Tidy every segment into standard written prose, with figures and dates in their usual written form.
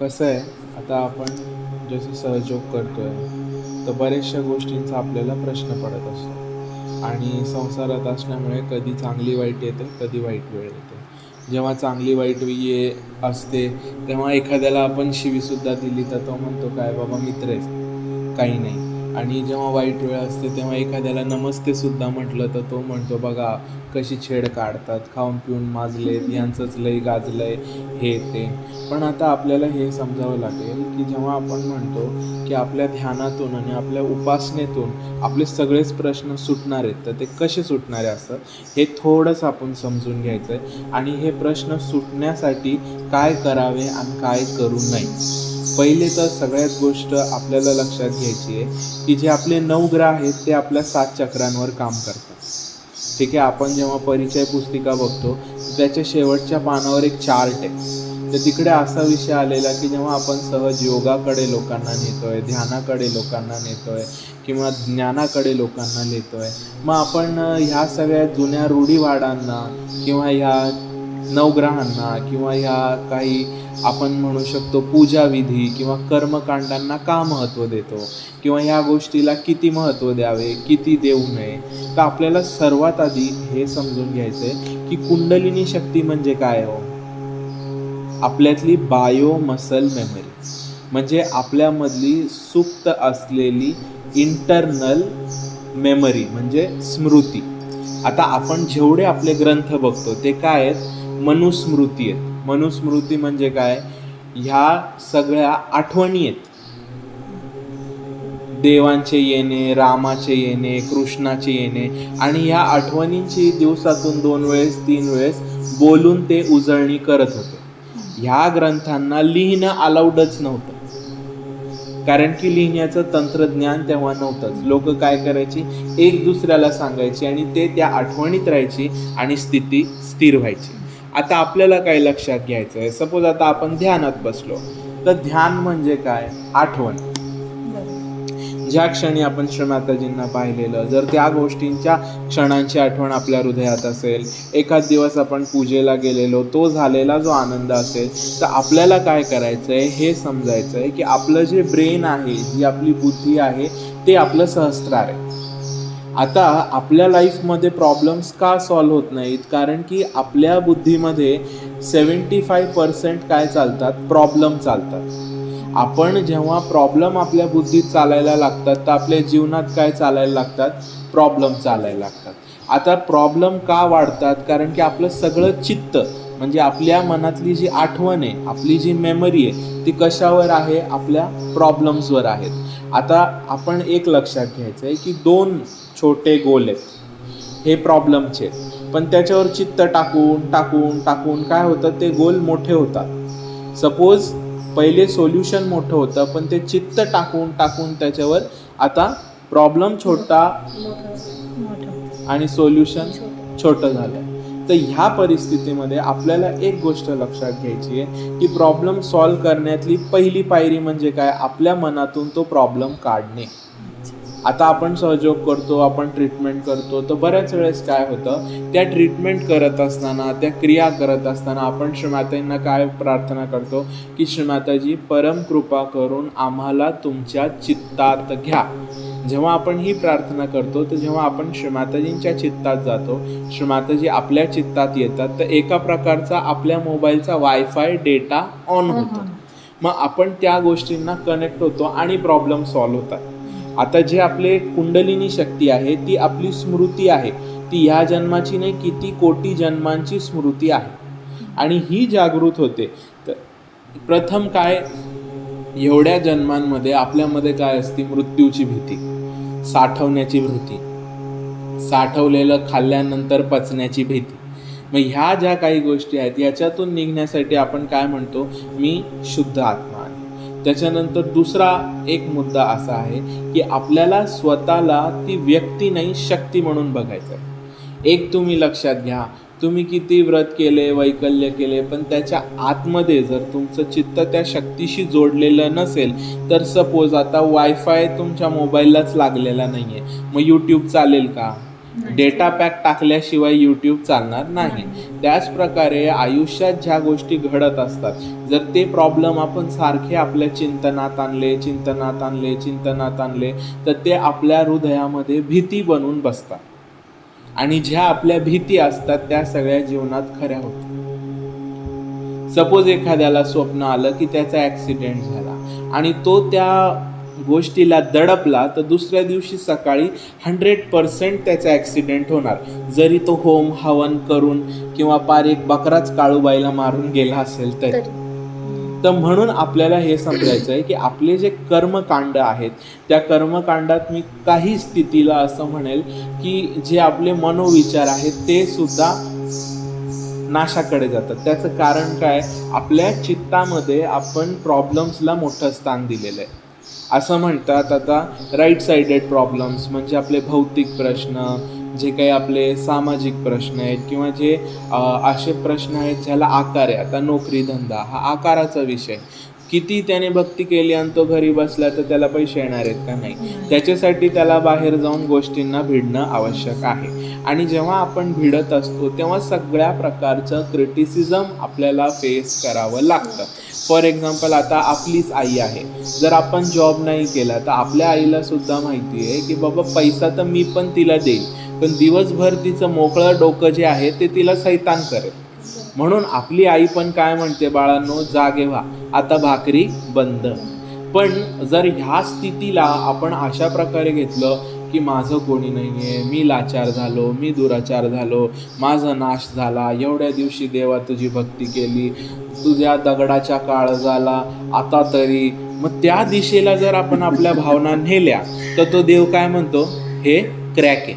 कसं आहे, आता आपण जसं सहजोग करतोय, तर बऱ्याचशा गोष्टींचा आपल्याला प्रश्न पडत असतो आणि संसारात असल्यामुळे कधी चांगली वाईट येते, कधी वाईट वेळ येते. जेव्हा चांगली वाईट असते, तेव्हा एखाद्याला आपण शिवीसुद्धा दिली, तर तो म्हणतो, "काय बाबा मित्र आहे, काही नाही." आणि जेव्हा वाईट वेळ असते, तेव्हा एखाद्याला नमस्तेसुद्धा म्हटलं, तर तो म्हणतो, "बघा कशी छेड काढतात, खाऊन-पिऊन माजलेत, यांचंच लय गाजलंय." हे ते. पण आता आपल्याला हे समजावं लागेल, की जेव्हा आपण म्हणतो, की आपल्या ध्यानातून आणि आपल्या उपासनेतून आपले सगळेच प्रश्न सुटणार आहेत, तर ते कसे सुटणारे असतात, हे थोडंसं आपण समजून घ्यायचं आहे आणि हे प्रश्न सुटण्यासाठी काय करावे आणि काय करू नये. पहिले तर सगळ्यात गोष्ट आपल्याला लक्षात घ्यायची आहे, की जे आपले 9 ग्रह आहेत, ते आपल्या 7 चक्रांवर काम करतात. ठीक आहे, आपण जेव्हा परिचय पुस्तिका बघतो, तर त्याच्या शेवटच्या पानावर एक चार्ट आहे. तर तिकडे असा विषय आलेला, की जेव्हा आपण सहज योगाकडे लोकांना नेतोय, ध्यानाकडे लोकांना नेतोय किंवा ज्ञानाकडे लोकांना नेतोय, मग आपण ह्या सगळ्या जुन्या रूढीवाडांना किंवा ह्या नवग्रहांना किंवा ह्या काही आपण म्हणू शकतो पूजाविधी किंवा कर्मकांडांना का महत्त्व देतो किंवा ह्या गोष्टीला किती महत्त्व द्यावे, किती देऊ नये. तर आपल्याला सर्वात आधी हे समजून घ्यायचं आहे, की कुंडलिनी शक्ती म्हणजे काय हो? आपल्यातली बायो मसल मेमरी, म्हणजे आपल्यामधली सुप्त असलेली इंटरनल मेमरी म्हणजे स्मृती. आता आपण जेवढे आपले ग्रंथ बघतो ते काय आहेत? मनुस्मृती आहेत. मनुस्मृती म्हणजे काय? ह्या सगळ्या आठवणी आहेत. देवांचे येणे, रामाचे येणे, कृष्णाचे येणे आणि ह्या आठवणींची दिवसातून 2 वेळेस 3 वेळेस बोलून ते उजळणी करत होते. ह्या ग्रंथांना लिहिणं अलाउडच नव्हतं. कारण की लिहिण्याचं तंत्रज्ञान तेव्हा नव्हतंच. लोकं काय करायची? एक दुसऱ्याला सांगायची आणि ते त्या आठवणीत राहायची आणि स्थिती स्थिर व्हायची. आता आपल्याला काय लक्षात घ्यायचं आहे? सपोज आता आपण ध्यानात बसलो, तर ध्यान म्हणजे काय? आठवण. ज्या क्षणी आपण श्रीमाताजींना पाहिलेलं, जर त्या गोष्टींच्या क्षणांची आठवण आपल्या हृदयात असेल, एखाद दिवस आपण पूजेला गेलेलो, तो झालेला जो आनंद असेल, तर आपल्याला काय करायचं आहे हे समजायचं आहे, की आपलं जे ब्रेन आहे, जी आपली बुद्धी आहे, ते आपलं सहस्त्रार आहे. आता आपल्या लाईफमध्ये प्रॉब्लेम्स का सॉल्व्ह होत नाहीत? कारण की आपल्या बुद्धीमध्ये 75% काय चालतात? प्रॉब्लेम चालतात. आपण जेव्हा प्रॉब्लेम आपल्या बुद्धीत चालायला लागतात, तर आपल्या जीवनात काय चालायला लागतात? प्रॉब्लेम चालायला लागतात. आता प्रॉब्लेम का वाढतात? कारण की आपलं सगळं चित्त म्हणजे आपल्या मनातली जी आठवण आहे, आपली जी मेमरी आहे, ती कशावर आहे? आपल्या प्रॉब्लेम्सवर आहेत. आता आपण एक लक्षात घ्यायचं आहे, की 2 छोटे गोल आहेत. हे प्रॉब्लेमचे, पण त्याच्यावर चित्त टाकून टाकून टाकून काय होतं? ते गोल मोठे होतात. सपोज पहिले सोल्युशन मोठं होतं, पण ते चित्त टाकून टाकून त्याच्यावर आता प्रॉब्लेम छोटा आणि सोल्युशन छोटं झालं. तर ह्या परिस्थितीमध्ये आपल्याला एक गोष्ट लक्षात घ्यायची आहे, की प्रॉब्लेम सॉल्व्ह करण्यातली पहिली पायरी म्हणजे काय? आपल्या मनातून तो प्रॉब्लेम काढणे. आता आपण सहयोग करतो, आपण ट्रीटमेंट करतो, तर बऱ्याच वेळेस काय होतं, त्या ट्रीटमेंट करत असताना, त्या क्रिया करत असताना आपण श्रीमाताजींना काय प्रार्थना करतो, की श्रीमाताजी परम कृपा करून आम्हाला तुमच्या चित्तात घ्या. जेव्हा आपण ही प्रार्थना करतो, तर जेव्हा आपण श्रीमाताजींच्या चित्तात जातो, श्रीमाताजी आपल्या चित्तात येतात, तर एका प्रकारचा आपल्या मोबाईलचा वायफाय डेटा ऑन होतो. मग आपण त्या गोष्टींना कनेक्ट होतो आणि प्रॉब्लेम सॉल्व्ह होतात. आता जे आपले कुंडलिनी शक्ती आहे, ती आपली स्मृती आहे. ती ह्या जन्माची नाही, किती कोटी जन्मांची स्मृती आहे आणि ही जागृत होते. तर प्रथम काय, एवढ्या जन्मांमध्ये आपल्यामध्ये काय असते? मृत्यूची भीती, साठवण्याची भीती, साठवलेलं खाल्ल्यानंतर पचण्याची भीती. मग ह्या ज्या काही गोष्टी आहेत, याच्यातून निघण्यासाठी आपण काय म्हणतो? मी शुद्ध आत्मा आहे. त्याच्यानंतर दुसरा एक मुद्दा असा आहे, की आपल्याला स्वतःला ती व्यक्ती नाही, शक्ती म्हणून बघायचं आहे. एक तुम्ही लक्षात घ्या, तुम्ही किती व्रत केले, वैकल्य केले, पण त्याच्या आतमध्ये जर तुमचं चित्त त्या शक्तीशी जोडलेलं नसेल, तर सपोज आता वायफाय तुमच्या मोबाईललाच लागलेला नाही आहे, मग यूट्यूब चालेल का? डेटा पॅक टाकल्याशिवाय यूट्यूब चालणार नाही. त्याच प्रकारे आयुष्यात ज्या गोष्टी घडत असतात, जर ते प्रॉब्लेम आपण सारखे आपल्या चिंतनात आणले तर ते आपल्या हृदयामध्ये भीती बनून बसतात आणि ज्या आपल्या भीती असतात त्या सगळ्या जीवनात खऱ्या होतात. सपोज एखाद्याला स्वप्न आलं की त्याचा ॲक्सिडेंट झाला आणि तो त्या गोष्टीला दडपला तर दुसऱ्या दिवशी सकाळी 100% त्याचा ॲक्सिडेंट होणार, जरी तो होम हवन करून किंवा पार एक बकराच काळूबाईला मारून गेला असेल तरी. तर म्हणून आपल्याला हे समजायचं आहे की आपले जे कर्मकांड आहेत त्या कर्मकांडात मी काही स्थितीला असं म्हणेल की जे आपले मनोविचार आहेत ते सुद्धा नाशाकडे जातात. त्याचं कारण काय, आपल्या चित्तामध्ये आपण प्रॉब्लेम्सला मोठं स्थान दिलेलं आहे. असं म्हणतात आता राईट साइडेड प्रॉब्लेम्स म्हणजे आपले भौतिक प्रश्न, जे काही आपले सामाजिक प्रश्न आहेत किंवा जे असे प्रश्न आहेत ज्याला आकार आहे. आता नोकरी धंदा हा आकाराचा विषय, किती त्याने भक्ती केली आणि तो घरी बसला तर त्याला पैसे येणार आहेत का? नाही. त्याच्यासाठी त्याला बाहेर जाऊन गोष्टींना भिडणं आवश्यक आहे. आणि जेव्हा आपण भिडत असतो तेव्हा सगळ्या प्रकारचं क्रिटिसिझम आपल्याला फेस करावं लागतं. फॉर एक्झाम्पल आता आपलीच आई आहे, जर आपण जॉब नाही केला तर आपल्या आईला सुद्धा माहिती आहे की बाबा पैसा तर मी पण तिला देईल, पण दिवसभर तिचं मोकळं डोकं जे आहे ते तिला सैतान करेल. म्हणून आपली आई पण काय म्हणते, बाळांनो जागे व्हा, आता भाकरी बंद. पण जर ह्या स्थितीला आपण अशा प्रकारे घेतलं की माझं कोणी नाही आहे, मी लाचार झालो, मी दुराचार झालो, माझा नाश झाला, एवढ्या दिवशी देवा तुझी भक्ती केली, तुझ्या दगडाच्या काळजाला आता तरी, मग त्या दिशेला जर आपण आपल्या भावना नेल्या तर तो देव काय म्हणतो, हे क्रॅक आहे.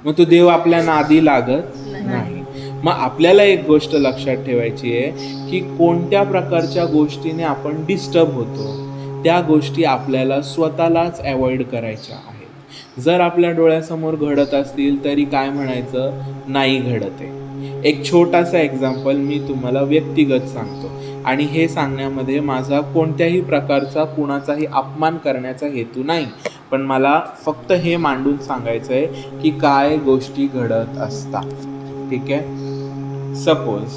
मग तो देव आपल्या नादी लागत नाही. मग आपल्याला एक गोष्ट लक्षात ठेवायची आहे की कोणत्या प्रकारच्या गोष्टीने आपण डिस्टर्ब होतो त्या गोष्टी आपल्याला स्वतःलाच अवॉइड करायच्या आहेत. जर आपल्या डोळ्यासमोर घडत असतील तरी काय म्हणायचं, नाही घडत आहे. एक छोटासा एक्झाम्पल मी तुम्हाला व्यक्तिगत सांगतो आणि हे सांगण्यामध्ये माझा कोणत्याही प्रकारचा कुणाचाही अपमान करण्याचा हेतू नाही, पण मला फक्त हे मांडून सांगायचं आहे की काय गोष्टी घडत असतात. ठीक आहे. सपोज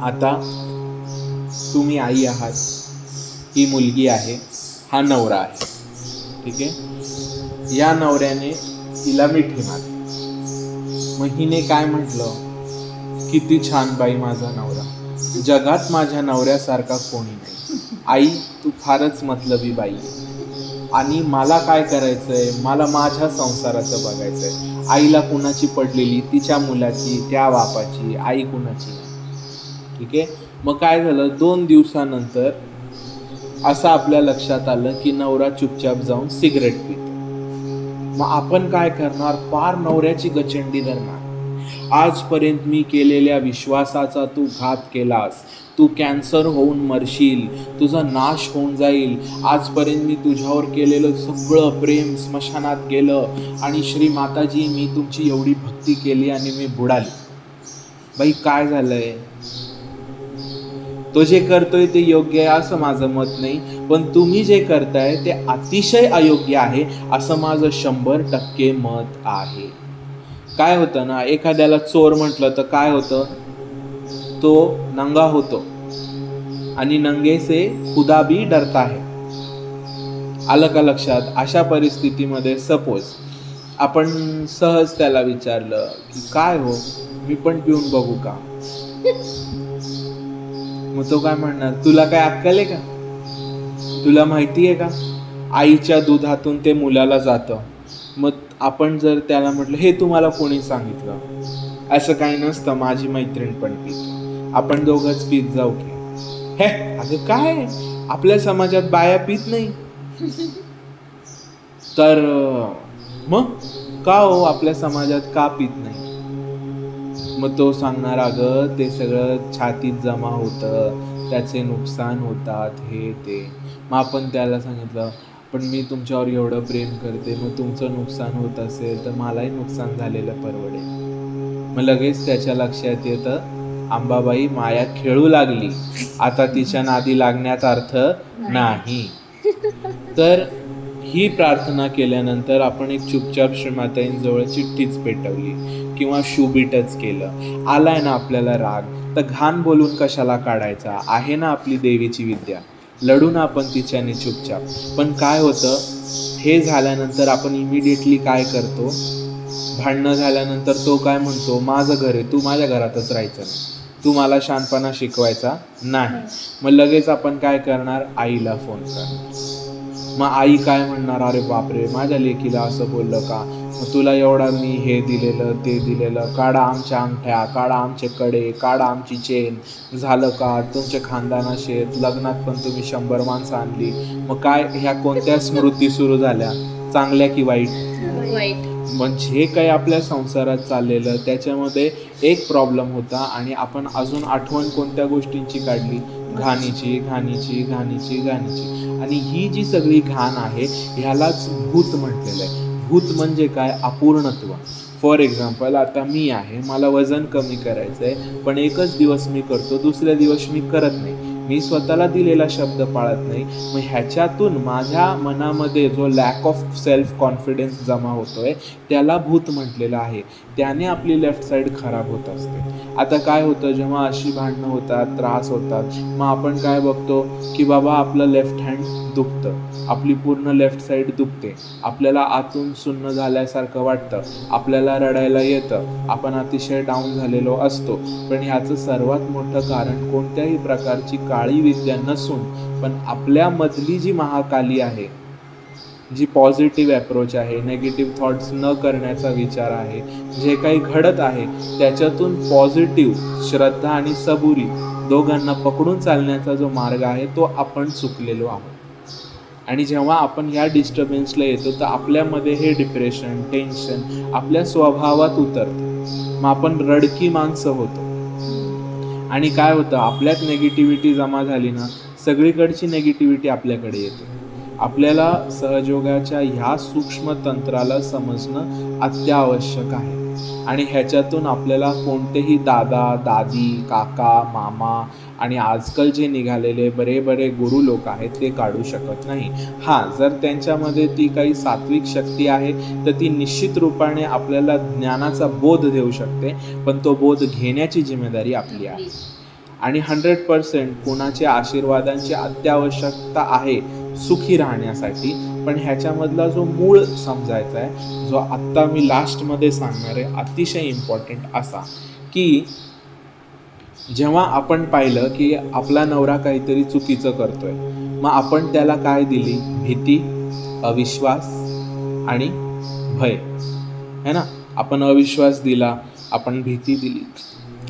आता तुम्ही आई आहात, ही मुलगी आहे, हा नवरा आहे. ठीक आहे. या नवऱ्याने तिला मिठी मारली. मग हिने काय म्हटलं, किती छान बाई माझा नवरा, जगात माझ्या नवऱ्यासारखा कोणी नाही. आई तू फारच मतलबी बाई आहे आणि मला काय करायचंय, मला माझ्या संसाराचं बघायचंय. आईला कुणाची पडलेली, तिच्या मुलाची, त्या बापाची, आई कुणाची. ठीक आहे. मग काय झालं, 2 दिवसानंतर असं आपल्या लक्षात आलं की नवरा चुपचाप जाऊन सिगरेट पितो. मग आपण काय करणार, फार नवऱ्याची गचंडी धरणार. आजपर्यंत मी केलेल्या विश्वासाचा तू घात केलास, तू कॅन्सर होऊन मरशील, तुझा नाश होऊन जाईल. आजपर्यंत मी तुझ्यावर केलेलं सगळं प्रेम स्मशानात गेलं आणि श्री माताजी मी तुमची एवढी भक्ती केली आणि मी बुडाली. बाई काय झालंय, तो जे करतोय ते योग्य आहे असं माझं मत नाही, पण तुम्ही जे करताय ते अतिशय अयोग्य आहे असं माझं 100% मत आहे. काय होतं ना, एखाद्याला चोर म्हटलं तर काय होतं, तो नंगा होतो आणि नंगे से खुदा भी डरता है. आलं का लक्षात? अशा परिस्थितीमध्ये सपोज आपण सहज त्याला विचारलं की काय हो, मी पण पिऊन बघू का? मग तो काय म्हणणार, तुला काय अक्कल आहे का? तुला माहिती आहे का आईच्या दुधातून ते मुलाला जातं. मग आपण जर त्याला म्हटलं, हे तुम्हाला कोणी सांगितलं? असं काही नसतं, माझी मैत्रीण पण पित, आपण दोघंच पीत जाऊ की. हे अगं काय, आपल्या समाजात बाया पित नाही तर मग का हो, आपल्या समाजात का पित नाही? मग तो सांगणार, अगं ते सगळं छातीत जमा होतं, त्याचे नुकसान होतात, हे ते. मग आपण त्याला सांगितलं, पण मी तुमच्यावर एवढं प्रेम करते, मग तुमचं नुकसान होत असेल तर मलाही नुकसान झालेलं परवडेल. मग लगेच त्याच्या लक्षात येतं, अंबाबाई माया खेळू लागली, आता तिच्या नादी लागण्यात अर्थ नाही. तर ही प्रार्थना केल्यानंतर आपण एक चुपचाप श्रीमाताईंजवळ चिठ्ठीच पेटवली किंवा शुबीटच केलं. आलाय ना आपल्याला राग, तर घाण बोलून कशाला काढायचा, आहे ना आपली देवीची विद्या, लढू ना आपण तिच्याने चुपचाप. पण काय होतं, हे झाल्यानंतर आपण इमिडिएटली काय करतो, भांडणं झाल्यानंतर तो काय म्हणतो, माझं घर आहे, तू माझ्या घरातच राहायचं नाही, तू मला शहाणपणा शिकवायचा नाही. मग लगेच आपण काय करणार, आईला फोन करणार. मग आई काय म्हणणार, अरे बापरे माझ्या लेकीला असं बोललं का, मग तुला एवढा मी हे दिलेलं ते दिलेलं, काढा आमच्या अंगठ्या, काढा आमचे कडे, काढा आमची चेन, झालं का तुमचे खानदाना शेत, लग्नात पण तुम्ही 100 माणसं आणली. मग काय, ह्या कोणत्या स्मृती सुरू झाल्या, चांगल्या की वाईट? वाईट. मग जे काही आपल्या संसारात चाललेलं त्याच्यामध्ये एक प्रॉब्लेम होता आणि आपण अजून आठवण कोणत्या गोष्टींची काढली, घाणीची घाणीची घाणीची घाणीची. आणि ही जी सगळी घाण आहे ह्यालाच भूत म्हटलेलं आहे. भूत म्हणजे काय, अपूर्णत्व. फॉर एक्झाम्पल, आता मी आहे, मला वजन कमी करायचं आहे, पण एकच दिवस मी करतो, दुसऱ्या दिवस मी करत नाही, मी स्वतःला दिलेला शब्द पाळत नाही. मग ह्याच्यातून माझ्या मनामध्ये जो लॅक ऑफ सेल्फ कॉन्फिडन्स जमा होतोय त्याला भूत म्हटलेलं आहे. त्याने आपली लेफ्ट साईड खराब होत असते. आता काय होतं, जेव्हा अशी भांडणं होतात, त्रास होतात, मग आपण काय बघतो की बाबा आपलं लेफ्ट हँड दुखतं, आपली पूर्ण लेफ्ट साईड दुखते, आपल्याला आतून सुन्न झाल्यासारखं वाटतं, आपल्याला रडायला येतं, आपण अतिशय डाऊन झालेलो असतो. पण ह्याचं सर्वात मोठं कारण कोणत्याही प्रकारची काळी विद्या नसून पण आपल्यामधली जी महाकाली आहे, जी पॉझिटिव्ह अप्रोच आहे, नेगेटिव्ह थॉट्स न करण्याचा विचार आहे, जे काही घडत आहे त्याच्यातून पॉझिटिव्ह श्रद्धा आणि सबुरी दोघांना पकडून चालण्याचा जो मार्ग आहे तो आपण चुकलेलो आहोत. आणि जेव्हा आपण ह्या डिस्टर्बन्सला येतो तर आपल्यामध्ये हे डिप्रेशन, टेन्शन आपल्या स्वभावात उतरतं, मग आपण रडकी माणसं होतो. आणि काय होतं, आपल्यात नेगेटिव्हिटी जमा झाली ना, सगळीकडची नेगेटिव्हिटी आपल्याकडे येते. आपल्याला सहयोगाच्या ह्या सूक्ष्म तंत्राला समजणं अत्यावश्यक आहे. आणि ह्याच्यातून आपल्याला कोणतेही दादा, दादी, काका, मामा आणि आजकाल जे निघालेले बरे गुरु लोक आहेत ते काढू शकत नाही. हां, जर त्यांच्यामध्ये ती काही सात्विक शक्ती आहे तर ती निश्चित रूपाने आपल्याला ज्ञानाचा बोध देऊ शकते, पण तो बोध घेण्याची जिम्मेदारी आपली आहे. आणि 100% कोणाच्या आशीर्वादांची अत्यावश्यकता आहे सुखी राहण्यासाठी. पण ह्याच्यामधला जो मूळ समजायचा आहे, जो आत्ता मी लास्टमध्ये सांगणार आहे, अतिशय इम्पॉर्टंट असा की जेव्हा आपण पाहिलं की आपला नवरा काहीतरी चुकीचं करतोय, मग आपण त्याला काय दिली, भीती, अविश्वास आणि भय, है ना. आपण अविश्वास दिला, आपण भीती दिली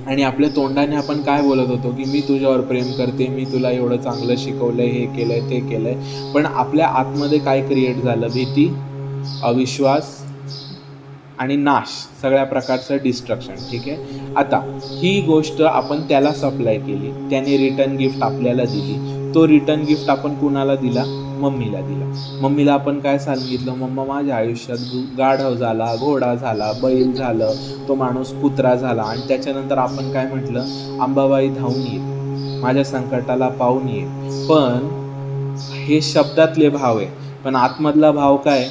आणि आपल्या तोंडाने आपण काय बोलत होतो की मी तुझ्यावर प्रेम करते, मी तुला एवढं चांगलं शिकवलंय, हे केलंय ते केलंय. पण आपल्या आतमध्ये काय क्रिएट झालं, भीती, अविश्वास आणि नाश, सगळ्या प्रकारचं डिस्ट्रक्शन. ठीक आहे, आता ही गोष्ट आपण त्याला सप्लाय केली, त्याने रिटर्न गिफ्ट आपल्याला दिली. तो रिटर्न गिफ्ट आपण कुणाला दिला, मम्मीला दिला. मम्मीला आपण काय सांगितलं, मम्मा माझ्या आयुष्यात गाढव झाला, घोडा झाला, बैल झालं, तो माणूस कुत्रा झाला. आणि त्याच्यानंतर आपण काय म्हटलं, अंबाबाई धावून ये, माझ्या संकटाला पाहून ये. पण हे शब्दातले भाव आहे, पण आतमधला भाव काय,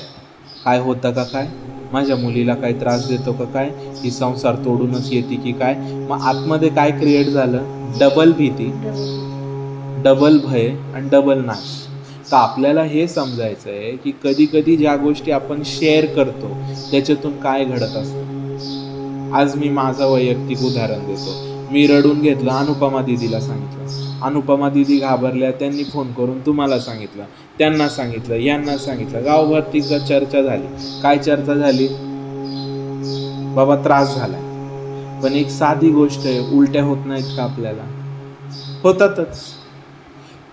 काय होतं का, काय माझ्या मुलीला काही त्रास देतो का, काय ही संसार तोडूनच येते की काय. मग आतमध्ये काय क्रिएट झालं, डबल भीती, डबल भय आणि डबल नाश. तर आपल्याला हे समजायचं आहे की कधी कधी ज्या गोष्टी आपण शेअर करतो त्याच्यातून काय घडत असतं. आज मी माझं वैयक्तिक उदाहरण देतो. मी रडून घेतलं, अनुपमा दिदीला सांगितलं, अनुपमा दिदी घाबरल्या, त्यांनी फोन करून तुम्हाला सांगितलं, त्यांना सांगितलं, यांना सांगितलं, गावभर तिचा चर्चा झाली. काय चर्चा झाली, बाबा त्रास झाला. पण एक साधी गोष्ट आहे, उलट्या होत नाहीत का आपल्याला, होतातच.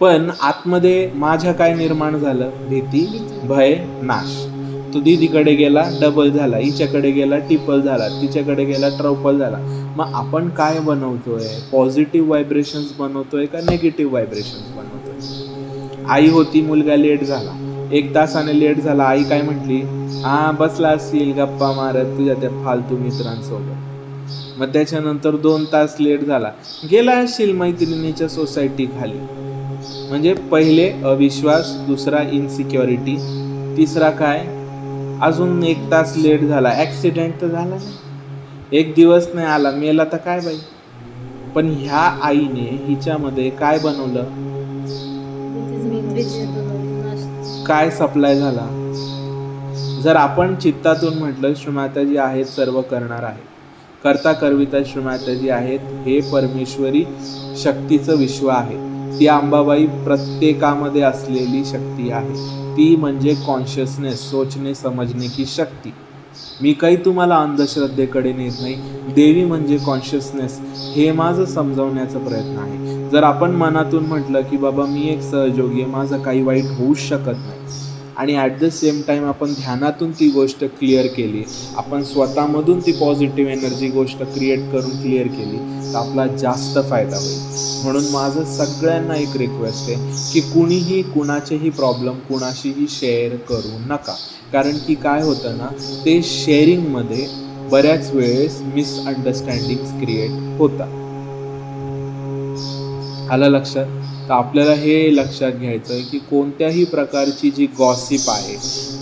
पण आतमध्ये माझ्या काय निर्माण झालं, भीती, भय, नाश. तो दीदीकडे गेला डबल झाला, हिच्याकडे गेला ट्रिपल झाला, तिच्याकडे गेला ट्रिपल झाला. मग आपण काय बनवतोय, पॉझिटिव्ह व्हायब्रेशन्स बनवतोय का निगेटिव्ह व्हायब्रेशन्स बनवतोय. आई होती, मुलगा लेट झाला, 1 तासाने लेट झाला, आई काय म्हटली, हा बसला असतील गप्पा मारत तुझ्या त्या फालतू मित्रांसोबत. मग त्याच्यानंतर 2 तास लेट झाला, गेला असशील मैत्रिणीच्या सोसायटी खाली. म्हणजे पहिले अविश्वास, दुसरा इनसिक्युरिटी, तिसरा काय, अजून 1 तास लेट झाला, ऍक्सिडेंट तर झाला नाही, 1 दिवस नाही आला, मेला तर काय बाई. पण ह्या आईने हिच्यामध्ये काय बनवलं, काय सप्लाय झाला. जर आपण चित्तातून म्हटलं श्रीमाताजी आहेत, सर्व करणार आहे, करता करविता श्रीमाताजी आहेत, हे परमेश्वरी शक्तीचं विश्व आहे. ती अंबाबाई प्रत्येकामध्ये असलेली शक्ती आहे. ती म्हणजे कॉन्शियसनेस, सोचणे समजणे की शक्ती. मी काही तुम्हाला अंधश्रद्धेकडे नेत नाही. देवी म्हणजे कॉन्शियसनेस, हे माझं समजवण्याचा प्रयत्न आहे. जर आपण मनातून म्हटलं की बाबा मी एक सहयोगी आहे, माझं काही वाईट होऊच शकत नाही, आणि ॲट द सेम टाईम आपण ध्यानातून ती गोष्ट क्लिअर केली, आपण स्वतःमधून ती पॉझिटिव्ह एनर्जी गोष्ट क्रिएट करून क्लिअर केली, तर आपला जास्त फायदा होईल. म्हणून माझं सगळ्यांना एक रिक्वेस्ट आहे की कुणीही कुणाचेही प्रॉब्लेम कुणाशीही शेअर करू नका. कारण की काय होतं ना, ते शेअरिंगमध्ये बऱ्याच वेळेस मिसअंडरस्टँडिंग्स क्रिएट होतात. आलं लक्षात? तर आपल्याला हे लक्षात घ्यायचं आहे की कोणत्याही प्रकारची जी गॉसिप आहे,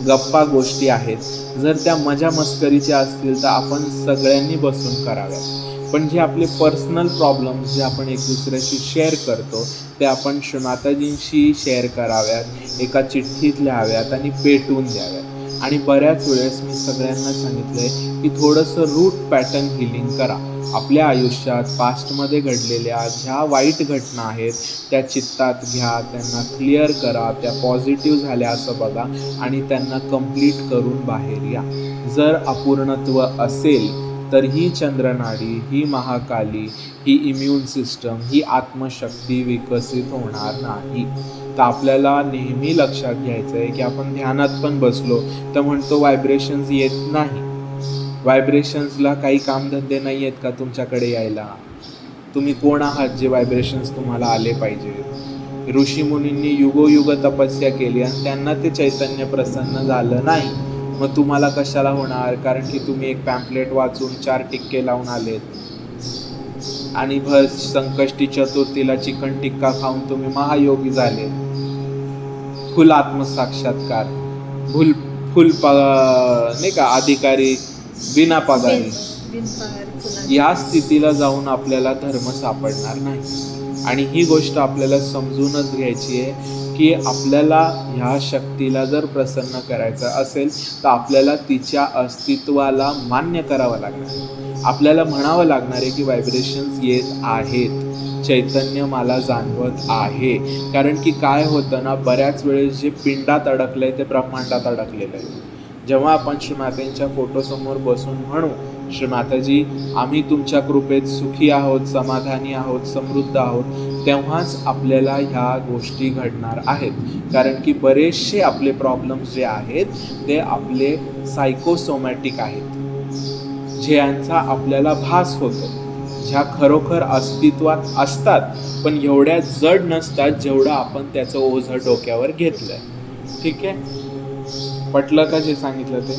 गप्पा गोष्टी आहेत, जर त्या मजा मस्करीच्या असतील तर आपण सगळ्यांनी बसून कराव्यात. पण जे आपले पर्सनल प्रॉब्लेम्स जे आपण एक दुसऱ्याशी शेअर करतो, ते आपण श्रीमाताजींशी शेअर कराव्यात, एका चिठ्ठीत लिहाव्यात आणि पेटवून द्याव्यात. आणि बऱ्याच वेळेस मी सगळ्यांना सांगितलं आहे की थोडंसं रूट पॅटर्न हिलिंग करा. आपल्या आयुष्यात पास्टमध्ये घडलेल्या ज्या वाईट घटना आहेत त्या चित्तात घ्या, त्यांना क्लिअर करा, त्या पॉझिटिव्ह झाल्या असं बघा आणि त्यांना कंप्लीट करून बाहेर या. जर अपूर्णत्व असेल तर ही चंद्रनाडी, ही महाकाली, ही इम्युन सिस्टम, ही आत्मशक्ती विकसित होणार नाही. तर आपल्याला नेहमी लक्षात घ्यायचं आहे की आपण ध्यानात पण बसलो तर म्हणतो व्हायब्रेशन्स येत नाही. व्हायब्रेशन्सला काही कामधंदे नाही आहेत का तुमच्याकडे यायला? तुम्ही कोण आहात जे व्हायब्रेशन्स तुम्हाला आले पाहिजे? ऋषीमुनींनी युगोयुग तपस्या केली आणि त्यांना ते चैतन्य प्रसन्न झालं नाही. मग तुम्हाला कशाला होणार? कारण की तुम्ही एक पॅम्पलेट वाचून 4 टिक्के लावून आलेत आणि भर संकष्टी चतुर्थीला चिकन टिक्का खाऊन तुम्ही महायोगी झाले. फुल आत्मसाक्षात्कार, फुल नाही का अधिकारी बिना पगारी, या स्थितीला जाऊन आपल्याला धर्म सापडणार नाही. आणि ही गोष्ट आपल्याला समजूनच घ्यायची आहे की आपल्याला ह्या शक्तीला जर प्रसन्न करायचं असेल तर आपल्याला तिच्या अस्तित्वाला मान्य करावं लागणार. आपल्याला म्हणावं लागणार आहे की व्हायब्रेशन्स येत आहेत, चैतन्य मला जाणवत आहे. कारण की काय होतं ना, बऱ्याच वेळेस जे पिंडात अडकलं आहे ते ब्रह्मांडात अडकलेलं आहे. जेव्हा आपण श्रीमातांच्या फोटोसमोर बसून म्हणू श्रीमाताजी आम्ही तुमच्या कृपेत सुखी आहोत, समाधानी आहोत, समृद्ध आहोत, तेव्हाच आपल्याला ह्या गोष्टी घडणार आहेत. कारण की बरेचसे आपले प्रॉब्लेम्स जे आहेत ते आपले सायकोसोमॅटिक आहेत, ज्यांचा आपल्याला भास होतो, ज्या खरोखर अस्तित्वात असतात पण एवढ्या जड नसतात जेवढं आपण त्याचं ओझं डोक्यावर घेतलंय. ठीक आहे, पटलं का जे सांगितलं ते?